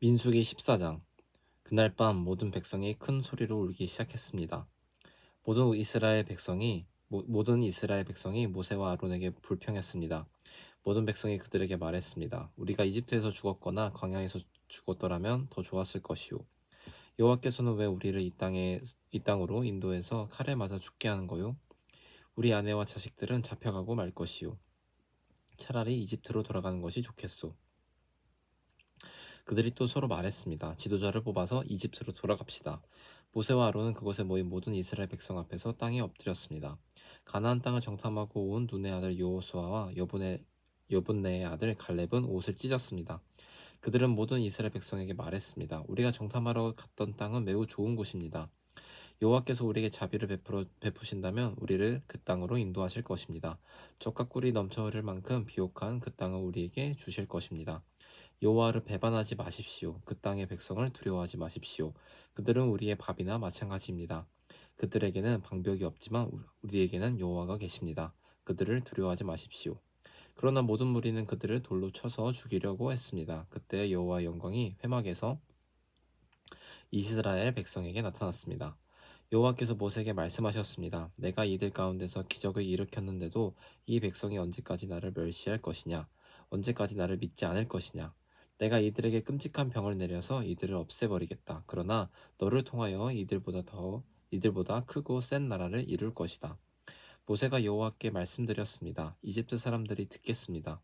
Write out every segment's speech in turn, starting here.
민수기 14장. 그날 밤 모든 백성이 큰 소리로 울기 시작했습니다. 모든 이스라엘 백성이 모세와 아론에게 불평했습니다. 모든 백성이 그들에게 말했습니다. 우리가 이집트에서 죽었거나 광야에서 죽었더라면 더 좋았을 것이오. 여호와께서는 왜 우리를 이 땅으로 인도해서 칼에 맞아 죽게 하는 거요? 우리 아내와 자식들은 잡혀가고 말 것이오. 차라리 이집트로 돌아가는 것이 좋겠소. 그들이 또 서로 말했습니다. 지도자를 뽑아서 이집트로 돌아갑시다. 모세와 아론은 그곳에 모인 모든 이스라엘 백성 앞에서 땅에 엎드렸습니다. 가나안 땅을 정탐하고 온 눈의 아들 여호수아와 여분네의 아들 갈렙은 옷을 찢었습니다. 그들은 모든 이스라엘 백성에게 말했습니다. 우리가 정탐하러 갔던 땅은 매우 좋은 곳입니다. 여호와께서 우리에게 자비를 베푸신다면 우리를 그 땅으로 인도하실 것입니다. 젖과 꿀이 넘쳐 흐를 만큼 비옥한 그 땅을 우리에게 주실 것입니다. 여호와를 배반하지 마십시오. 그 땅의 백성을 두려워하지 마십시오. 그들은 우리의 밥이나 마찬가지입니다. 그들에게는 방벽이 없지만 우리에게는 여호와가 계십니다. 그들을 두려워하지 마십시오. 그러나 모든 무리는 그들을 돌로 쳐서 죽이려고 했습니다. 그때 여호와의 영광이 회막에서 이스라엘 백성에게 나타났습니다. 여호와께서 모세에게 말씀하셨습니다. 내가 이들 가운데서 기적을 일으켰는데도 이 백성이 언제까지 나를 멸시할 것이냐? 언제까지 나를 믿지 않을 것이냐? 내가 이들에게 끔찍한 병을 내려서 이들을 없애버리겠다. 그러나 너를 통하여 이들보다 크고 센 나라를 이룰 것이다. 모세가 여호와께 말씀드렸습니다. 이집트 사람들이 듣겠습니다.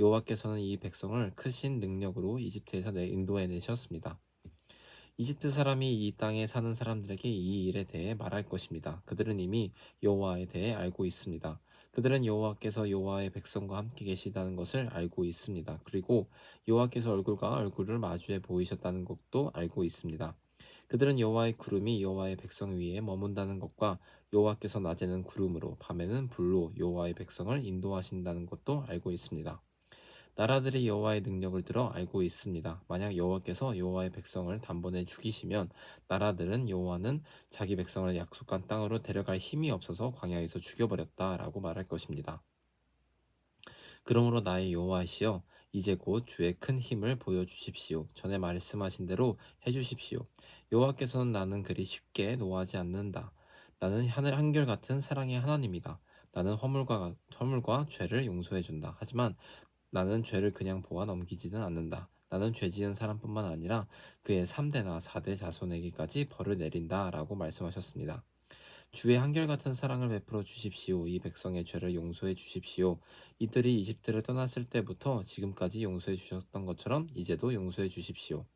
여호와께서는 이 백성을 크신 능력으로 이집트에서 인도해내셨습니다. 이집트 사람이 이 땅에 사는 사람들에게 이 일에 대해 말할 것입니다. 그들은 이미 여호와에 대해 알고 있습니다. 그들은 여호와께서 여호와의 백성과 함께 계시다는 것을 알고 있습니다. 그리고 여호와께서 얼굴과 얼굴을 마주해 보이셨다는 것도 알고 있습니다. 그들은 여호와의 구름이 여호와의 백성 위에 머문다는 것과 여호와께서 낮에는 구름으로 밤에는 불로 여호와의 백성을 인도하신다는 것도 알고 있습니다. 나라들이 여호와의 능력을 들어 알고 있습니다. 만약 여호와께서 여호와의 백성을 단번에 죽이시면 나라들은 여호와는 자기 백성을 약속한 땅으로 데려갈 힘이 없어서 광야에서 죽여버렸다라고 말할 것입니다. 그러므로 나의 여호와시여 이제 곧 주의 큰 힘을 보여주십시오. 전에 말씀하신 대로 해주십시오. 여호와께서는 나는 그리 쉽게 노하지 않는다. 나는 하늘 한결같은 사랑의 하나님이다. 나는 허물과 죄를 용서해준다. 하지만 나는 죄를 그냥 보아 넘기지는 않는다. 나는 죄 지은 사람뿐만 아니라 그의 3대나 4대 자손에게까지 벌을 내린다 라고 말씀하셨습니다. 주의 한결같은 사랑을 베풀어 주십시오. 이 백성의 죄를 용서해 주십시오. 이들이 이집트를 떠났을 때부터 지금까지 용서해 주셨던 것처럼 이제도 용서해 주십시오.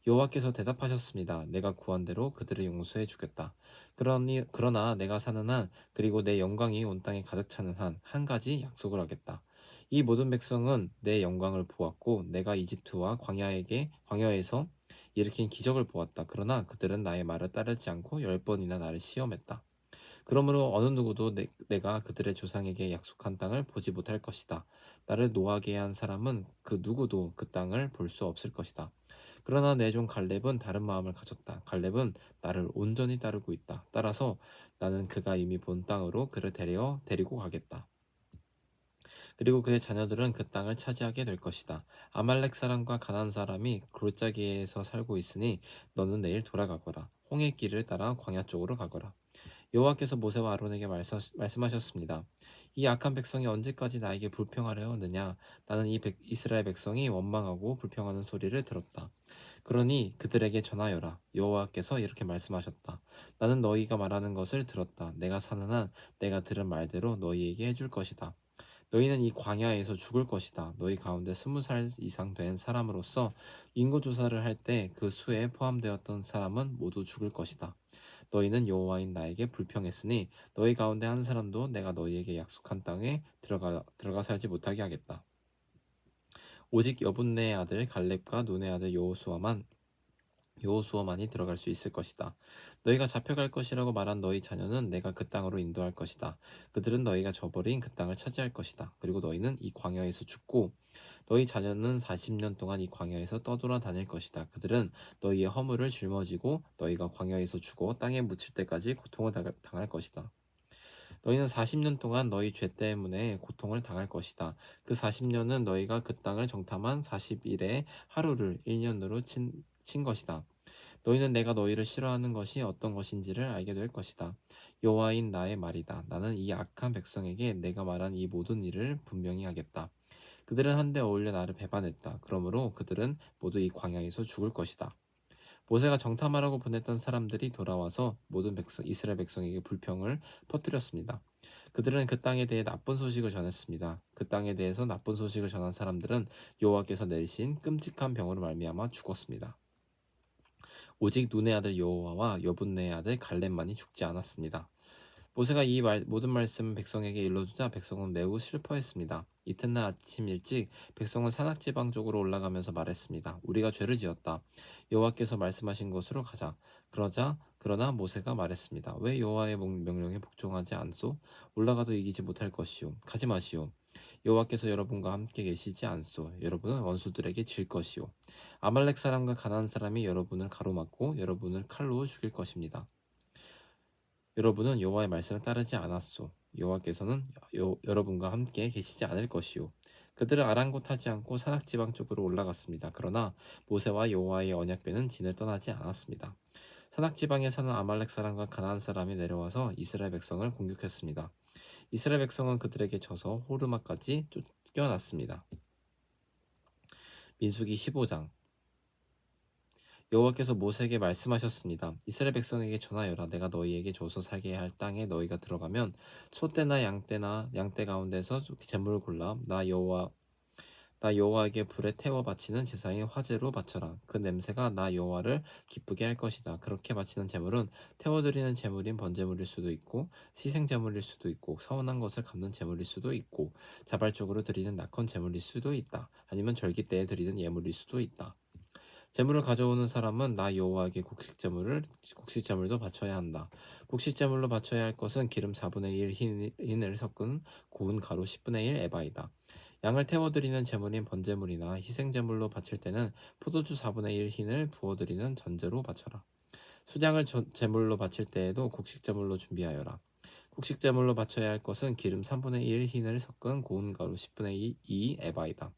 여호와께서 대답하셨습니다. 내가 구한 대로 그들을 용서해 주겠다. 그러나 내가 사는 한 그리고 내 영광이 온 땅에 가득 차는 한 한 가지 약속을 하겠다. 이 모든 백성은 내 영광을 보았고 내가 이집트와 광야에서 일으킨 기적을 보았다. 그러나 그들은 나의 말을 따르지 않고 10번이나 나를 시험했다. 그러므로 어느 누구도 내가 그들의 조상에게 약속한 땅을 보지 못할 것이다. 나를 노하게 한 사람은 그 누구도 그 땅을 볼 수 없을 것이다. 그러나 내 종 갈렙은 다른 마음을 가졌다. 갈렙은 나를 온전히 따르고 있다. 따라서 나는 그가 이미 본 땅으로 그를 데리고 가겠다. 그리고 그의 자녀들은 그 땅을 차지하게 될 것이다. 아말렉 사람과 가나안 사람이 골짜기에서 살고 있으니 너는 내일 돌아가거라. 홍해 길을 따라 광야 쪽으로 가거라. 여호와께서 모세와 아론에게 말씀하셨습니다. 이 악한 백성이 언제까지 나에게 불평하려 하느냐? 나는 이스라엘 백성이 원망하고 불평하는 소리를 들었다. 그러니 그들에게 전하여라. 여호와께서 이렇게 말씀하셨다. 나는 너희가 말하는 것을 들었다. 내가 사는 한 내가 들은 말대로 너희에게 해줄 것이다. 너희는 이 광야에서 죽을 것이다. 너희 가운데 20살 이상 된 사람으로서 인구 조사를 할 때 그 수에 포함되었던 사람은 모두 죽을 것이다. 너희는 여호와인 나에게 불평했으니 너희 가운데 한 사람도 내가 너희에게 약속한 땅에 들어가 살지 못하게 하겠다. 오직 여분네의 아들 갈렙과 눈의 아들 여호수아만이 들어갈 수 있을 것이다. 너희가 잡혀갈 것이라고 말한 너희 자녀는 내가 그 땅으로 인도할 것이다. 그들은 너희가 저버린 그 땅을 차지할 것이다. 그리고 너희는 이 광야에서 죽고 너희 자녀는 40년 동안 이 광야에서 떠돌아 다닐 것이다. 그들은 너희의 허물을 짊어지고 너희가 광야에서 죽어 땅에 묻힐 때까지 고통을 당할 것이다. 너희는 40년 동안 너희 죄 때문에 고통을 당할 것이다. 그 40년은 너희가 그 땅을 정탐한 40일의 하루를 1년으로 친 것이다. 너희는 내가 너희를 싫어하는 것이 어떤 것인지를 알게 될 것이다. 여호와인 나의 말이다. 나는 이 악한 백성에게 내가 말한 이 모든 일을 분명히 하겠다. 그들은 한데 어울려 나를 배반했다. 그러므로 그들은 모두 이 광야에서 죽을 것이다. 모세가 정탐하라고 보냈던 사람들이 돌아와서 모든 이스라엘 백성에게 불평을 퍼뜨렸습니다. 그들은 그 땅에 대해 나쁜 소식을 전했습니다. 그 땅에 대해서 나쁜 소식을 전한 사람들은 여호와께서 내리신 끔찍한 병으로 말미암아 죽었습니다. 오직 눈의 아들 여호와와 여분네의 아들 갈렙만이 죽지 않았습니다. 모세가 이 모든 말씀을 백성에게 일러주자 백성은 매우 슬퍼했습니다. 이튿날 아침 일찍 백성은 산악지방 쪽으로 올라가면서 말했습니다. 우리가 죄를 지었다. 여호와께서 말씀하신 곳으로 가자. 그러나 모세가 말했습니다. 왜 여호와의 명령에 복종하지 않소? 올라가도 이기지 못할 것이요. 가지 마시오. 여호와께서 여러분과 함께 계시지 않소. 여러분은 원수들에게 질 것이요. 아말렉 사람과 가나안 사람이 여러분을 가로막고 여러분을 칼로 죽일 것입니다. 여러분은 여호와의 말씀을 따르지 않았소. 여호와께서는 여러분과 함께 계시지 않을 것이요. 그들은 아랑곳하지 않고 산악지방 쪽으로 올라갔습니다. 그러나 모세와 여호와의 언약궤는 진을 떠나지 않았습니다. 산악지방에 사는 아말렉 사람과 가나안 사람이 내려와서 이스라엘 백성을 공격했습니다. 이스라엘 백성은 그들에게 져서 호르마까지 쫓겨났습니다. 민수기 15장. 여호와께서 모세에게 말씀하셨습니다. 이스라엘 백성에게 전하여라. 내가 너희에게 줘서 살게 할 땅에 너희가 들어가면 소떼나 양떼 가운데서 제물을 골라 나 여호와에게 불에 태워 바치는 제사인 화제로 바쳐라. 그 냄새가 나 여호와를 기쁘게 할 것이다. 그렇게 바치는 제물은 태워드리는 제물인 번제물일 수도 있고 희생 제물일 수도 있고 서운한 것을 갚는 제물일 수도 있고 자발적으로 드리는 낙헌 제물일 수도 있다. 아니면 절기 때에 드리는 예물일 수도 있다. 제물을 가져오는 사람은 나 여호와에게 곡식제물도 바쳐야 한다. 곡식제물로 바쳐야 할 것은 기름 4분의 1 흰을 섞은 고운 가루 10분의 1 에바이다. 양을 태워드리는 제물인 번제물이나 희생제물로 바칠 때는 포도주 4분의 1 흰을 부어드리는 전제로 바쳐라. 수량을 제물로 바칠 때에도 곡식제물로 준비하여라. 곡식제물로 바쳐야 할 것은 기름 3분의 1 흰을 섞은 고운 가루 10분의 2 에바이다.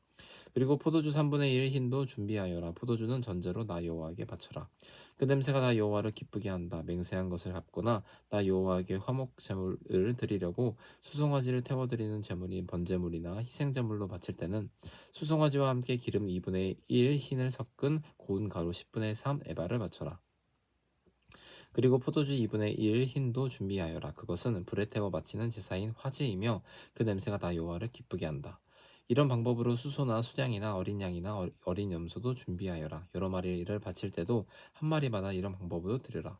그리고 포도주 3분의 1 흰도 준비하여라. 포도주는 전제로 나 여호와에게 바쳐라. 그 냄새가 나 여호와를 기쁘게 한다. 맹세한 것을 갚거나 나 여호와에게 화목 제물을 드리려고 수송아지를 태워드리는 제물인 번제물이나 희생제물로 바칠 때는 수송아지와 함께 기름 2분의 1 흰을 섞은 고운 가루 10분의 3 에바를 바쳐라. 그리고 포도주 2분의 1 흰도 준비하여라. 그것은 불에 태워 바치는 제사인 화제이며 그 냄새가 나 여호와를 기쁘게 한다. 이런 방법으로 수소나 수량이나 어린 양이나 어린 염소도 준비하여라. 여러 마리를 바칠 때도 한 마리마다 이런 방법으로 드려라.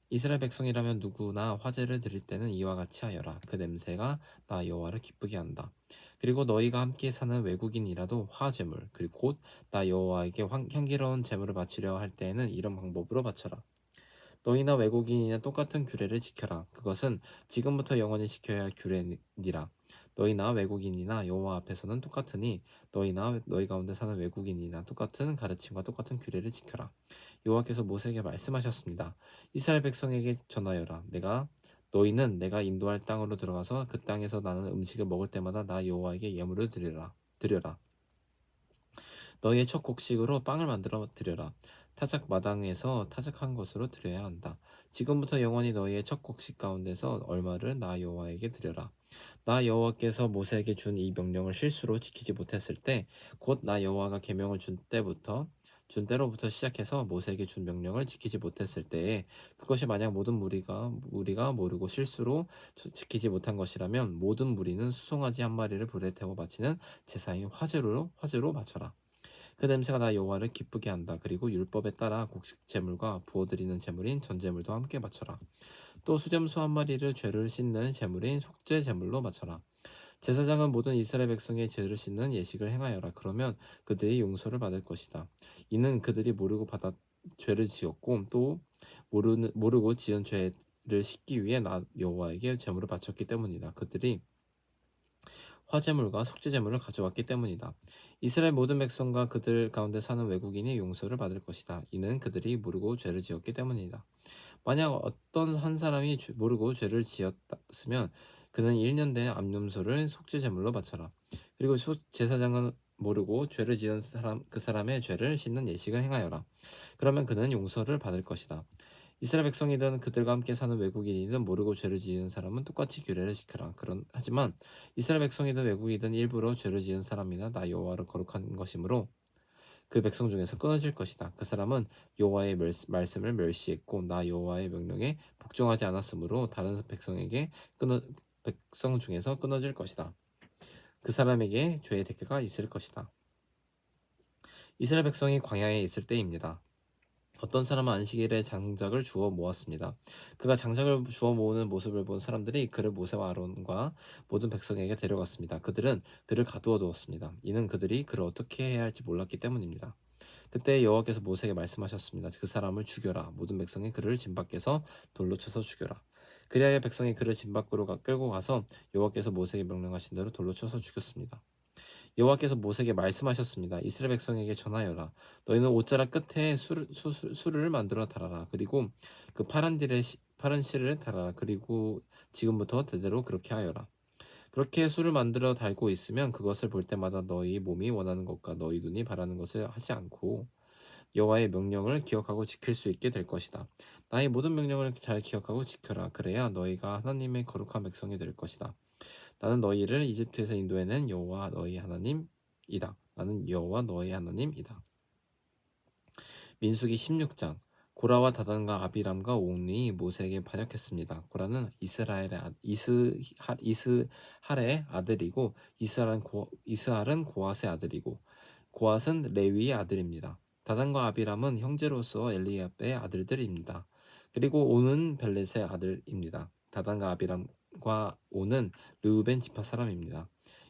이스라엘 백성이라면 누구나 화제를 드릴 때는 이와 같이 하여라. 그 냄새가 나 여호와를 기쁘게 한다. 그리고 너희가 함께 사는 외국인이라도 화제물 그리고 곧 나 여호와에게 향기로운 제물을 바치려 할 때에는 이런 방법으로 바쳐라. 너희나 외국인이나 똑같은 규례를 지켜라. 그것은 지금부터 영원히 지켜야 할 규례니라. 너희나 외국인이나 여호와 앞에서는 똑같으니 너희나 너희 가운데 사는 외국인이나 똑같은 가르침과 똑같은 규례를 지켜라. 여호와께서 모세에게 말씀하셨습니다. 이스라엘 백성에게 전하여라. 너희는 내가 인도할 땅으로 들어가서 그 땅에서 나는 음식을 먹을 때마다 나 여호와에게 예물을 드려라. 너희의 첫 곡식으로 빵을 만들어 드려라. 타작 마당에서 타작한 것으로 드려야 한다. 지금부터 영원히 너희의 첫 곡식 가운데서 얼마를 나 여호와에게 드려라. 나 여호와께서 모세에게 준 이 명령을 실수로 지키지 못했을 때, 곧 나 여호와가 계명을 준 때로부터 시작해서 모세에게 준 명령을 지키지 못했을 때에 그것이 만약 모든 무리가 모르고 실수로 지키지 못한 것이라면 모든 무리는 수송아지 한 마리를 불에 태워 바치는 제사인 화제로 바쳐라. 그 냄새가 나 여호와를 기쁘게 한다. 그리고 율법에 따라 곡식 제물과 부어드리는 제물인 전제물도 함께 바쳐라. 또 수염소 한 마리를 죄를 씻는 제물인 속죄 제물로 바쳐라. 제사장은 모든 이스라엘 백성의 죄를 씻는 예식을 행하여라. 그러면 그들이 용서를 받을 것이다. 이는 그들이 죄를 지었고 또 모르고 지은 죄를 씻기 위해 나 여호와에게 제물을 바쳤기 때문이다. 그들이 화제물과 속죄제물을 가져왔기 때문이다. 이스라엘 모든 백성과 그들 가운데 사는 외국인이 용서를 받을 것이다. 이는 그들이 모르고 죄를 지었기 때문이다. 만약 어떤 한 사람이 모르고 죄를 지었으면 그는 1년 된 암염소를 속죄제물로 바쳐라. 그리고 제사장은 모르고 죄를 지은 그 사람의 죄를 씻는 예식을 행하여라. 그러면 그는 용서를 받을 것이다. 이스라엘 백성이든 그들과 함께 사는 외국인이든 모르고 죄를 지은 사람은 똑같이 규례를 지켜라. 하지만 이스라엘 백성이든 외국이든 일부러 죄를 지은 사람이나 나 여호와를 거룩한 것이므로 그 백성 중에서 끊어질 것이다. 그 사람은 여호와의 말씀을 멸시했고 나 여호와의 명령에 복종하지 않았으므로 다른 백성 중에서 끊어질 것이다. 그 사람에게 죄의 대가가 있을 것이다. 이스라엘 백성이 광야에 있을 때입니다. 어떤 사람은 안식일에 장작을 주워 모았습니다. 그가 장작을 주워 모으는 모습을 본 사람들이 그를 모세와 아론과 모든 백성에게 데려갔습니다. 그들은 그를 가두어 두었습니다. 이는 그들이 그를 어떻게 해야 할지 몰랐기 때문입니다. 그때 여호와께서 모세에게 말씀하셨습니다. 그 사람을 죽여라. 모든 백성이 그를 진 밖에서 돌로 쳐서 죽여라. 그리하여 백성이 그를 진 밖으로 끌고 가서 여호와께서 모세에게 명령하신 대로 돌로 쳐서 죽였습니다. 여호와께서 모세에게 말씀하셨습니다. 이스라엘 백성에게 전하여라. 너희는 옷자락 끝에 수를 만들어 달아라. 그리고 그 파란 실을 달아라. 그리고 지금부터 대대로 그렇게 하여라. 그렇게 수를 만들어 달고 있으면 그것을 볼 때마다 너희 몸이 원하는 것과 너희 눈이 바라는 것을 하지 않고 여호와의 명령을 기억하고 지킬 수 있게 될 것이다. 나의 모든 명령을 잘 기억하고 지켜라. 그래야 너희가 하나님의 거룩한 백성이 될 것이다. 나는 너희를 이집트에서 인도해낸 여호와 너희 하나님이다. 나는 여호와 너희 하나님이다. 민수기 16장. 고라와 다단과 아비람과 옥니 모세에게 반역했습니다. 고라는 이스할의 아들이고 이스할은 고앗의 아들이고 고앗은 레위의 아들입니다. 다단과 아비람은 형제로서 엘리압의 아들들입니다. 그리고 오는 벨렛의 아들입니다. 다단과 아비람과 오는 르우벤 지파 사람입니다.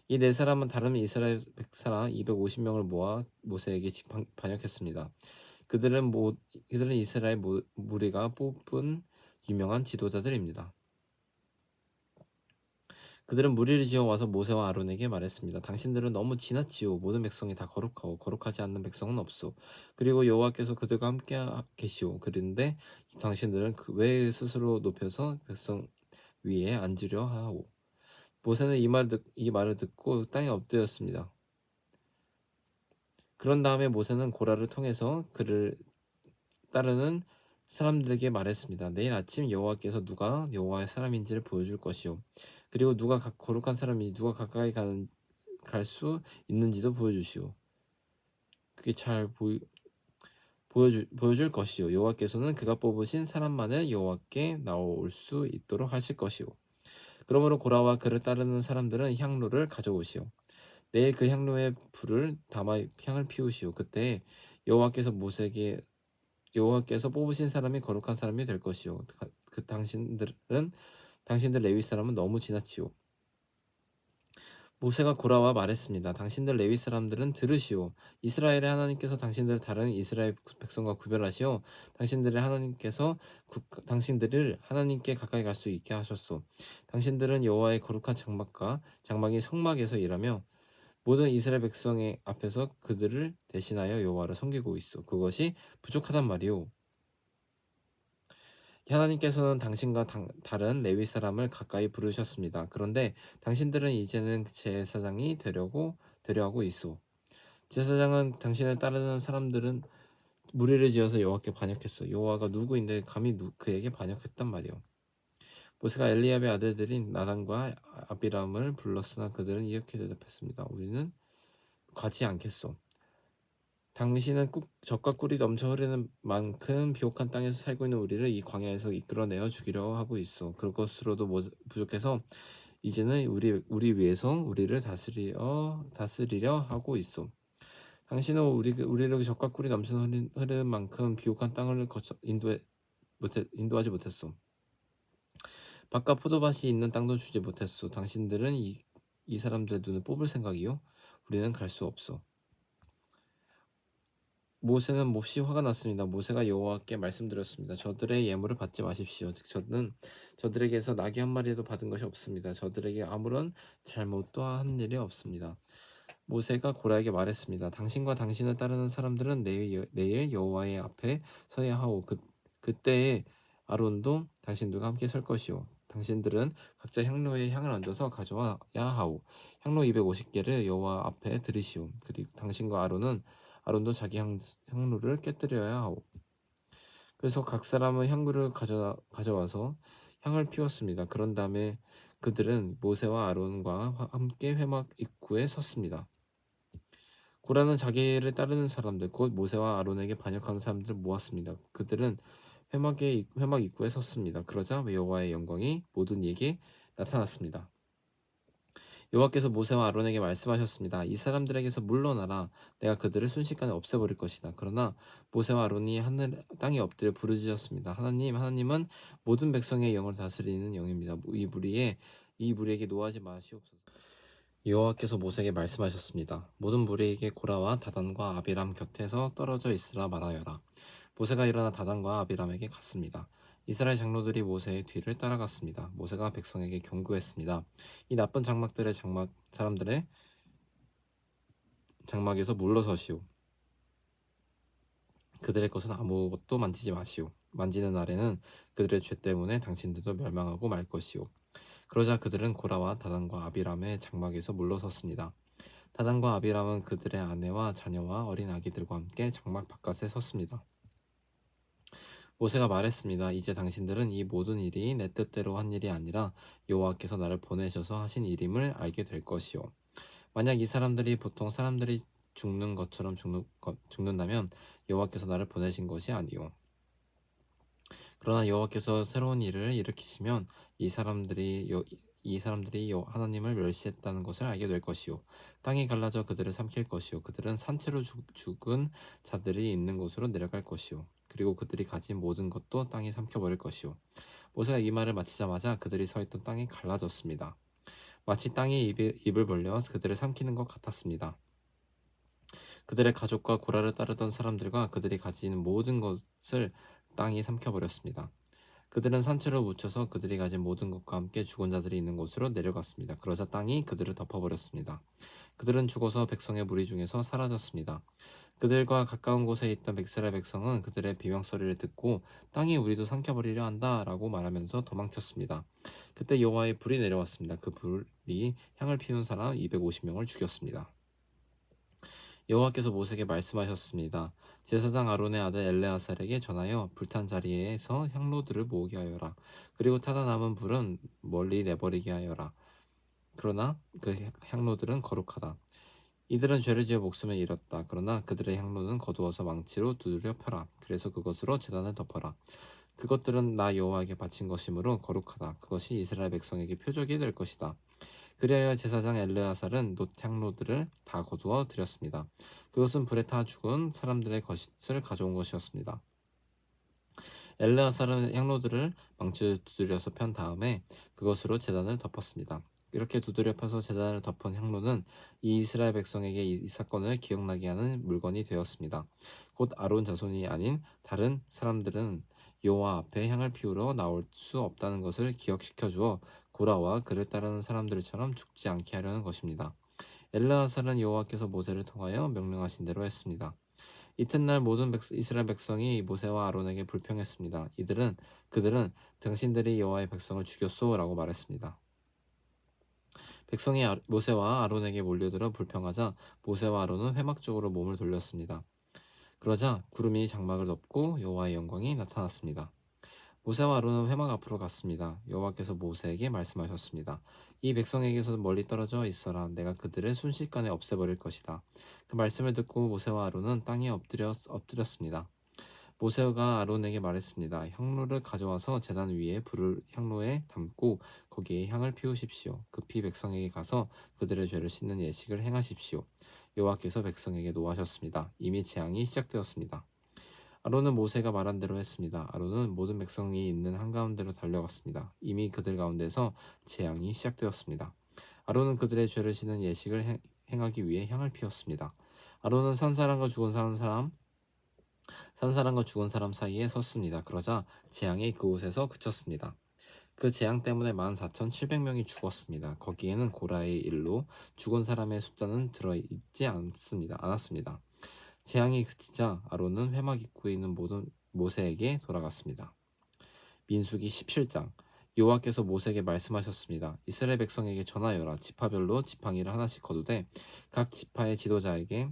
이 네 사람은 다른 이스라엘 백사람 250명을 모아 모세에게 반역했습니다. 그들은 이스라엘 무리가 뽑은 유명한 지도자들입니다. 그들은 무리를 지어 와서 모세와 아론에게 말했습니다. 당신들은 너무 지나치오. 모든 백성이 다 거룩하고 거룩하지 않는 백성은 없소. 그리고 여호와께서 그들과 함께 계시오. 그런데 당신들은 왜 스스로 높여서 백성 위에 앉으려 하오. 모세는 이 말을 듣고 땅에 엎드렸습니다. 그런 다음에 모세는 고라를 통해서 그를 따르는 사람들에게 말했습니다. 내일 아침 여호와께서 누가 여호와의 사람인지를 보여줄 것이요. 그리고 누가 거룩한 사람이 누가 가까이 갈 수 있는지도 보여주시오. 그게 잘 보여줄 것이요. 여호와께서는 그가 뽑으신 사람만을 여호와께 나올 수 있도록 하실 것이요. 그러므로 고라와 그를 따르는 사람들은 향로를 가져오시오. 내일 그 향로에 불을 담아 향을 피우시오. 그때 여호와께서 뽑으신 사람이 거룩한 사람이 될 것이요. 당신들 레위 사람은 너무 지나치오. 모세가 고라와 말했습니다. 당신들 레위 사람들은 들으시오. 이스라엘의 하나님께서 당신들을 다른 이스라엘 백성과 구별하시오. 당신들을 하나님께 가까이 갈 수 있게 하셨소. 당신들은 여호와의 거룩한 장막이 성막에서 일하며 모든 이스라엘 백성의 앞에서 그들을 대신하여 여호와를 섬기고 있어. 그것이 부족하단 말이오. 하나님께서는 당신과 다른 레위 사람을 가까이 부르셨습니다. 그런데 당신들은 이제는 제사장이 되려 하고 있어. 제사장은 당신을 따르는 사람들은 무리를 지어서 여호와께 반역했어. 여호와가 누구인데 감히 그에게 반역했단 말이오. 모세가 엘리압의 아들들인 나단과 아비람을 불렀으나 그들은 이렇게 대답했습니다. 우리는 가지 않겠소. 당신은 젖과 꿀이 넘쳐 흐르는 만큼 비옥한 땅에서 살고 있는 우리를 이 광야에서 이끌어내어 죽이려 하고 있어. 그것으로도 부족해서 이제는 우리 위에서 우리를 다스리려 하고 있어. 당신은 우리를 젖과 꿀이 넘쳐 흐르는 만큼 비옥한 땅을 인도하지 못했어. 바깥 포도밭이 있는 땅도 주지 못했어. 당신들은 이 사람들의 눈을 뽑을 생각이요? 우리는 갈 수 없어. 모세는 몹시 화가 났습니다. 모세가 여호와께 말씀드렸습니다. 저들의 예물을 받지 마십시오. 저는 저들에게서 나귀 한 마리도 받은 것이 없습니다. 저들에게 아무런 잘못도 한 일이 없습니다. 모세가 고라에게 말했습니다. 당신과 당신을 따르는 사람들은 내일 여호와의 앞에 서야 하오. 그때에 아론도 당신들과 함께 설 것이오. 당신들은 각자 향로에 향을 얹어서 가져와야 하오. 향로 250개를 여호와 앞에 들이시오. 그리고 당신과 아론도 자기 향로를 깨뜨려야 하오. 그래서 각 사람은 향구를 가져와서 향을 피웠습니다. 그런 다음에 그들은 모세와 아론과 함께 회막 입구에 섰습니다. 고라는 자기를 따르는 사람들, 곧 모세와 아론에게 반역하는 사람들을 모았습니다. 그들은 회막 입구에 섰습니다. 그러자 여호와의 영광이 모든 이에게 나타났습니다. 여호와께서 모세와 아론에게 말씀하셨습니다. 이 사람들에게서 물러나라. 내가 그들을 순식간에 없애버릴 것이다. 그러나 모세와 아론이 땅에 엎드려 부르짖었습니다. 하나님은 모든 백성의 영을 다스리는 영입니다. 이 무리에게 노하지 마시옵소서. 여호와께서 모세에게 말씀하셨습니다. 모든 무리에게 고라와 다단과 아비람 곁에서 떨어져 있으라 말하여라. 모세가 일어나 다단과 아비람에게 갔습니다. 이스라엘 장로들이 모세의 뒤를 따라갔습니다. 모세가 백성에게 경고했습니다. 이 나쁜 사람들의 장막에서 물러서시오. 그들의 것은 아무것도 만지지 마시오. 만지는 날에는 그들의 죄 때문에 당신들도 멸망하고 말 것이오. 그러자 그들은 고라와 다단과 아비람의 장막에서 물러섰습니다. 다단과 아비람은 그들의 아내와 자녀와 어린 아기들과 함께 장막 바깥에 섰습니다. 모세가 말했습니다. 이제 당신들은 이 모든 일이 내 뜻대로 한 일이 아니라 여호와께서 나를 보내셔서 하신 일임을 알게 될 것이요. 만약 이 사람들이 보통 사람들이 죽는 것처럼 죽는다면 여호와께서 나를 보내신 것이 아니요. 그러나 여호와께서 새로운 일을 일으키시면 이 사람들이 하나님을 멸시했다는 것을 알게 될 것이요. 땅이 갈라져 그들을 삼킬 것이요. 그들은 산채로 죽은 자들이 있는 곳으로 내려갈 것이요. 그리고 그들이 가진 모든 것도 땅이 삼켜버릴 것이요. 모세가 이 말을 마치자마자 그들이 서 있던 땅이 갈라졌습니다. 마치 땅이 입을 벌려 그들을 삼키는 것 같았습니다. 그들의 가족과 고라를 따르던 사람들과 그들이 가진 모든 것을 땅이 삼켜버렸습니다. 그들은 산채로 묻혀서 그들이 가진 모든 것과 함께 죽은 자들이 있는 곳으로 내려갔습니다. 그러자 땅이 그들을 덮어버렸습니다. 그들은 죽어서 백성의 무리 중에서 사라졌습니다. 그들과 가까운 곳에 있던 이스라엘 백성은 그들의 비명소리를 듣고 땅이 우리도 삼켜버리려 한다 라고 말하면서 도망쳤습니다. 그때 여호와의 불이 내려왔습니다. 그 불이 향을 피운 사람 250명을 죽였습니다. 여호와께서 모세에게 말씀하셨습니다. 제사장 아론의 아들 엘레아살에게 전하여 불탄 자리에서 향로들을 모으게 하여라. 그리고 타다 남은 불은 멀리 내버리게 하여라. 그러나 그 향로들은 거룩하다. 이들은 죄를 지어 목숨을 잃었다. 그러나 그들의 향로는 거두어서 망치로 두드려 펴라. 그래서 그것으로 제단을 덮어라. 그것들은 나 여호와에게 바친 것이므로 거룩하다. 그것이 이스라엘 백성에게 표적이 될 것이다. 그리하여 제사장 엘르아살은 놋향로들을 다 거두어 드렸습니다. 그것은 불에 타 죽은 사람들의 것을 가져온 것이었습니다. 엘르아살은 향로들을 망치로 두드려서 편 다음에 그것으로 제단을 덮었습니다. 이렇게 두드려 펴서 제단을 덮은 향로는 이 이스라엘 백성에게 이 사건을 기억나게 하는 물건이 되었습니다. 곧 아론 자손이 아닌 다른 사람들은 여호와 앞에 향을 피우러 나올 수 없다는 것을 기억시켜 주어 고라와 그를 따르는 사람들처럼 죽지 않게 하려는 것입니다. 엘르아살은 여호와께서 모세를 통하여 명령하신 대로 했습니다. 이튿날 모든 이스라엘 백성이 모세와 아론에게 불평했습니다. 그들은 당신들이 여호와의 백성을 죽였소라고 말했습니다. 백성이 모세와 아론에게 몰려들어 불평하자 모세와 아론은 회막 쪽으로 몸을 돌렸습니다. 그러자 구름이 장막을 덮고 여호와의 영광이 나타났습니다. 모세와 아론은 회막 앞으로 갔습니다. 여호와께서 모세에게 말씀하셨습니다. 이 백성에게서 멀리 떨어져 있어라. 내가 그들을 순식간에 없애버릴 것이다. 그 말씀을 듣고 모세와 아론은 땅에 엎드렸습니다. 모세가 아론에게 말했습니다. 향로를 가져와서 제단 위에 불을 향로에 담고 거기에 향을 피우십시오. 급히 백성에게 가서 그들의 죄를 씻는 예식을 행하십시오. 여호와께서 백성에게 노하셨습니다. 이미 재앙이 시작되었습니다. 아론은 모세가 말한 대로 했습니다. 아론은 모든 백성이 있는 한가운데로 달려갔습니다. 이미 그들 가운데서 재앙이 시작되었습니다. 아론은 그들의 죄를 씻는 예식을 행하기 위해 향을 피웠습니다. 아론은 산 사람과 죽은 사람 산 사람과 죽은 사람 사이에 섰습니다. 그러자 재앙이 그곳에서 그쳤습니다. 그 재앙 때문에 14,700명이 죽었습니다. 거기에는 고라의 일로 죽은 사람의 숫자는 들어있지 않았습니다. 재앙이 그치자 아론은 회막 입구에 있는 모든 모세에게 돌아갔습니다. 민수기 17장. 여호와께서 모세에게 말씀하셨습니다. 이스라엘 백성에게 전하여라. 지파별로 지팡이를 하나씩 거두되 각 지파의 지도자에게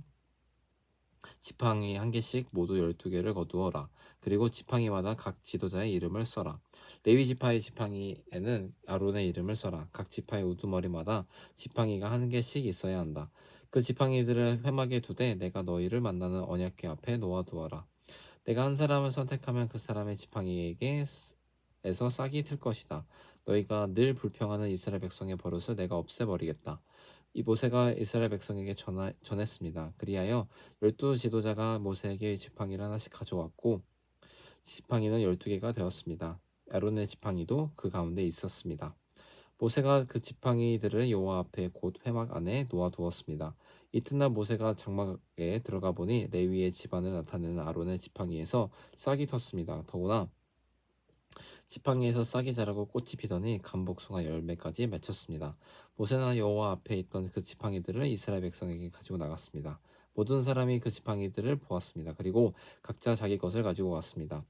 지팡이 한 개씩 모두 12개를 거두어라. 그리고 지팡이마다 각 지도자의 이름을 써라. 레위 지파의 지팡이에는 아론의 이름을 써라. 각 지파의 우두머리마다 지팡이가 한 개씩 있어야 한다. 그 지팡이들을 회막에 두되 내가 너희를 만나는 언약궤 앞에 놓아두어라. 내가 한 사람을 선택하면 그 사람의 지팡이에게서 싹이 틀 것이다. 너희가 늘 불평하는 이스라엘 백성의 버릇을 내가 없애버리겠다. 이 모세가 이스라엘 백성에게 전했습니다. 그리하여 12지도자가 모세에게 지팡이를 하나씩 가져왔고 지팡이는 12개가 되었습니다. 아론의 지팡이도 그 가운데 있었습니다. 모세가 그 지팡이들을 여호와 앞에 곧 회막 안에 놓아두었습니다. 이튿날 모세가 장막에 들어가 보니 레위의 집안을 나타내는 아론의 지팡이에서 싹이 텄습니다. 더구나 지팡이에서 싹이 자라고 꽃이 피더니 감복숭아 열매까지 맺혔습니다. 모세나 여호와 앞에 있던 그 지팡이들을 이스라엘 백성에게 가지고 나갔습니다. 모든 사람이 그 지팡이들을 보았습니다. 그리고 각자 자기 것을 가지고 왔습니다.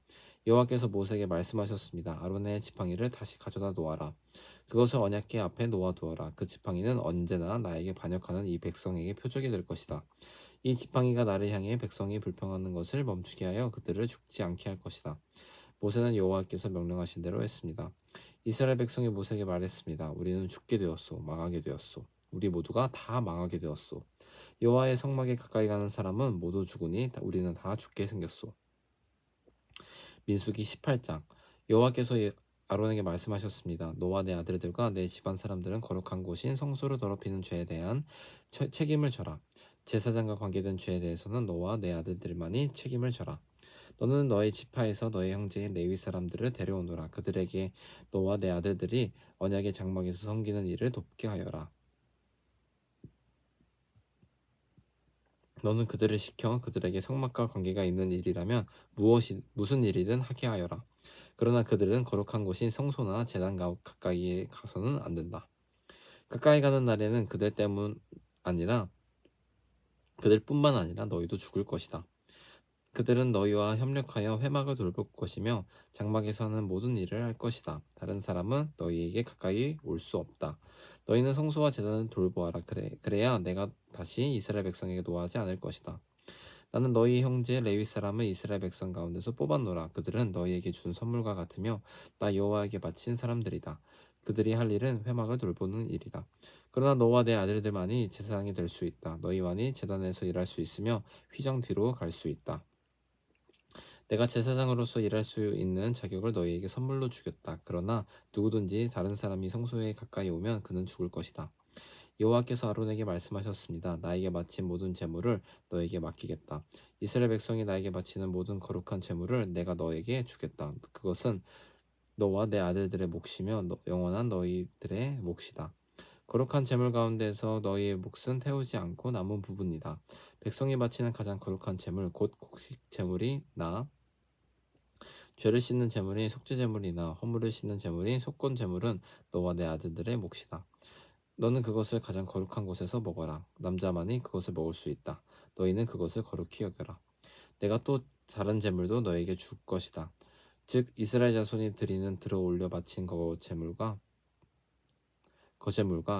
여호와께서 모세에게 말씀하셨습니다. 아론의 지팡이를 다시 가져다 놓아라. 그것을 언약궤 앞에 놓아두어라. 그 지팡이는 언제나 나에게 반역하는 이 백성에게 표적이 될 것이다. 이 지팡이가 나를 향해 백성이 불평하는 것을 멈추게 하여 그들을 죽지 않게 할 것이다. 모세는 여호와께서 명령하신 대로 했습니다. 이스라엘 백성이 모세에게 말했습니다. 우리는 죽게 되었소. 망하게 되었소. 우리 모두가 다 망하게 되었소. 여호와의 성막에 가까이 가는 사람은 모두 죽으니 우리는 다 죽게 생겼소. 민수기 18장. 여호와께서 아론에게 말씀하셨습니다. 너와 내 아들들과 내 집안 사람들은 거룩한 곳인 성소를 더럽히는 죄에 대한 책임을 져라. 제사장과 관계된 죄에 대해서는 너와 내 아들들만이 책임을 져라. 너는 너의 지파에서 너의 형제인 레위 사람들을 데려오노라. 그들에게 너와 내 아들들이 언약의 장막에서 섬기는 일을 돕게 하여라. 너는 그들을 시켜 그들에게 성막과 관계가 있는 일이라면 무슨 일이든 하게 하여라. 그러나 그들은 거룩한 곳인 성소나 제단 가까이에 가서는 안 된다. 가까이 가는 날에는 그들뿐만 아니라 너희도 죽을 것이다. 그들은 너희와 협력하여 회막을 돌볼 것이며 장막에서 하는 모든 일을 할 것이다. 다른 사람은 너희에게 가까이 올 수 없다. 너희는 성소와 제단을 돌보아라. 그래야 내가 다시 이스라엘 백성에게 노하지 않을 것이다. 나는 너희 형제 레위 사람을 이스라엘 백성 가운데서 뽑아노라. 그들은 너희에게 준 선물과 같으며 나 여호와에게 바친 사람들이다. 그들이 할 일은 회막을 돌보는 일이다. 그러나 너와 내 아들들만이 제사장이 될 수 있다. 너희만이 제단에서 일할 수 있으며 휘장 뒤로 갈 수 있다. 내가 제사장으로서 일할 수 있는 자격을 너희에게 선물로 주겠다. 그러나 누구든지 다른 사람이 성소에 가까이 오면 그는 죽을 것이다. 여호와께서 아론에게 말씀하셨습니다. 나에게 바친 모든 제물을 너에게 맡기겠다. 이스라엘 백성이 나에게 바치는 모든 거룩한 제물을 내가 너에게 주겠다. 그것은 너와 내 아들들의 몫이며 영원한 너희들의 몫이다. 거룩한 제물 가운데서 너희의 몫은 태우지 않고 남은 부분이다. 백성이 바치는 가장 거룩한 제물 곧 곡식 제물이나 죄를 씻는 제물인 속죄 제물이나 허물을 씻는 제물인 속건 제물은 너와 내 아들들의 몫이다. 너는 그것을 가장 거룩한 곳에서 먹어라. 남자만이 그것을 먹을 수 있다. 너희는 그것을 거룩히 여겨라. 내가 또 다른 제물도 너에게 줄 것이다. 즉 이스라엘 자손이 드리는 들어 올려 바친 거제물과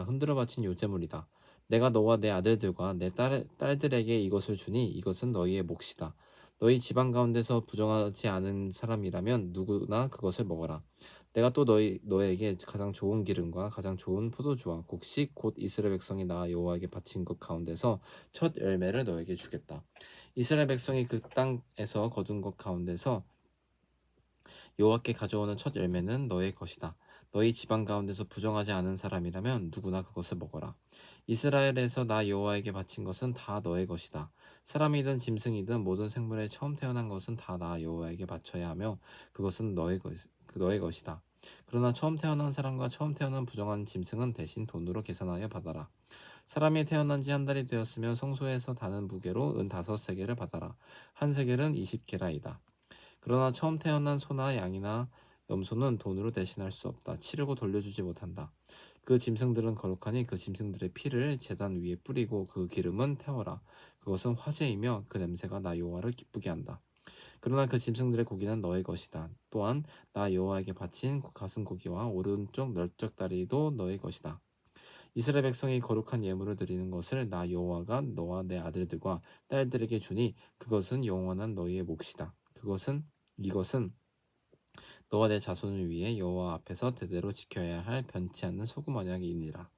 흔들어 바친 요제물이다. 내가 너와 내 아들들과 내 딸들에게 이것을 주니 이것은 너희의 몫이다. 너희 집안 가운데서 부정하지 않은 사람이라면 누구나 그것을 먹어라. 내가 또 너에게 가장 좋은 기름과 가장 좋은 포도주와 곡식 곧 이스라엘 백성이 나 여호와에게 바친 것 가운데서 첫 열매를 너에게 주겠다. 이스라엘 백성이 그 땅에서 거둔 것 가운데서 여호와께 가져오는 첫 열매는 너의 것이다. 너희 집안 가운데서 부정하지 않은 사람이라면 누구나 그것을 먹어라. 이스라엘에서 나 여호와에게 바친 것은 다 너의 것이다. 사람이든 짐승이든 모든 생물에 처음 태어난 것은 다 나 여호와에게 바쳐야 하며 그것은 너의 것이다. 그러나 처음 태어난 사람과 처음 태어난 부정한 짐승은 대신 돈으로 계산하여 받아라. 사람이 태어난 지 한 달이 되었으면 성소에서 다는 무게로 은 5세겔을 받아라. 한 세겔은 20게라이다. 그러나 처음 태어난 소나 양이나 염소는 돈으로 대신할 수 없다. 치르고 돌려주지 못한다. 그 짐승들은 거룩하니 그 짐승들의 피를 제단 위에 뿌리고 그 기름은 태워라. 그것은 화제이며 그 냄새가 나 여호와를 기쁘게 한다. 그러나 그 짐승들의 고기는 너의 것이다. 또한 나 여호와에게 바친 가슴고기와 오른쪽 널쩍 다리도 너의 것이다. 이스라엘 백성이 거룩한 예물을 드리는 것을 나 여호와가 너와 내 아들들과 딸들에게 주니 그것은 영원한 너희의 몫이다. 이것은 너와 내 자손을 위해 여호와 앞에서 대대로 지켜야 할 변치 않는 소금 언약이니라.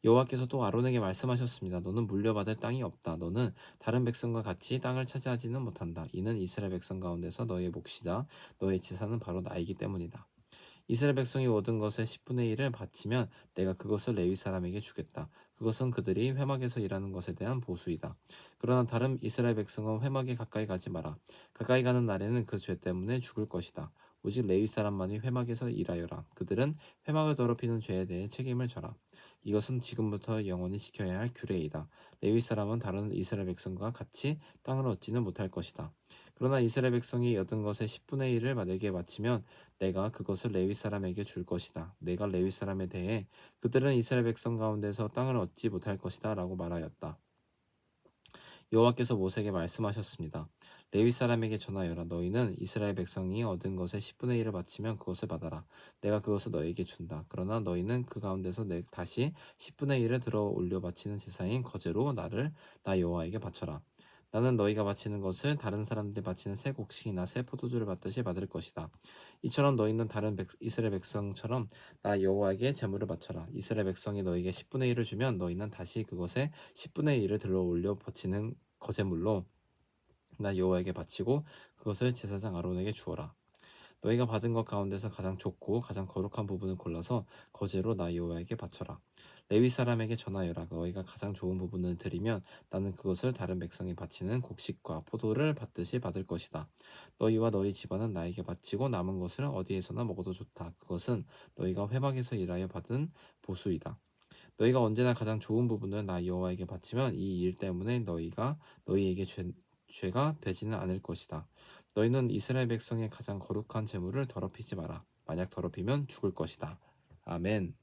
여호와께서 또 아론에게 말씀하셨습니다. 너는 물려받을 땅이 없다. 너는 다른 백성과 같이 땅을 차지하지는 못한다. 이는 이스라엘 백성 가운데서 너의 몫이자 너의 재산은 바로 나이기 때문이다. 이스라엘 백성이 얻은 것의 10분의 1을 바치면 내가 그것을 레위 사람에게 주겠다. 그것은 그들이 회막에서 일하는 것에 대한 보수이다. 그러나 다른 이스라엘 백성은 회막에 가까이 가지 마라. 가까이 가는 날에는 그 죄 때문에 죽을 것이다. 오직 레위 사람만이 회막에서 일하여라. 그들은 회막을 더럽히는 죄에 대해 책임을 져라. 이것은 지금부터 영원히 지켜야 할 규례이다. 레위 사람은 다른 이스라엘 백성과 같이 땅을 얻지는 못할 것이다. 그러나 이스라엘 백성이 얻은 것의 10분의 1을 내게 바치면 내가 그것을 레위 사람에게 줄 것이다. 내가 레위 사람에 대해 그들은 이스라엘 백성 가운데서 땅을 얻지 못할 것이다 라고 말하였다. 여호와께서 모세에게 말씀하셨습니다. 레위 사람에게 전하여라. 너희는 이스라엘 백성이 얻은 것의 10분의 1을 바치면 그것을 받아라. 내가 그것을 너희에게 준다. 그러나 너희는 그 가운데서 다시 10분의 1을 들어 올려 바치는 제사인 거제로 나 여호와에게 바쳐라. 나는 너희가 바치는 것을 다른 사람들이 바치는 새 곡식이나 새 포도주를 받듯이 받을 것이다. 이처럼 너희는 다른 이스라엘 백성처럼 나 여호와에게 제물을 바쳐라. 이스라엘 백성이 너희에게 10분의 1을 주면 너희는 다시 그것의 10분의 1을 들어 올려 바치는 거제물로 나 여호와에게 바치고 그것을 제사장 아론에게 주어라. 너희가 받은 것 가운데서 가장 좋고 가장 거룩한 부분을 골라서 거제로 나 여호와에게 바쳐라. 레위 사람에게 전하여라. 너희가 가장 좋은 부분을 드리면 나는 그것을 다른 백성이 바치는 곡식과 포도를 받듯이 받을 것이다. 너희와 너희 집안은 나에게 바치고 남은 것을 어디에서나 먹어도 좋다. 그것은 너희가 회막에서 일하여 받은 보수이다. 너희가 언제나 가장 좋은 부분을 나 여호와에게 바치면 이 일 때문에 너희에게 죄가 되지는 않을 것이다. 너희는 이스라엘 백성의 가장 거룩한 제물을 더럽히지 마라. 만약 더럽히면 죽을 것이다. 아멘.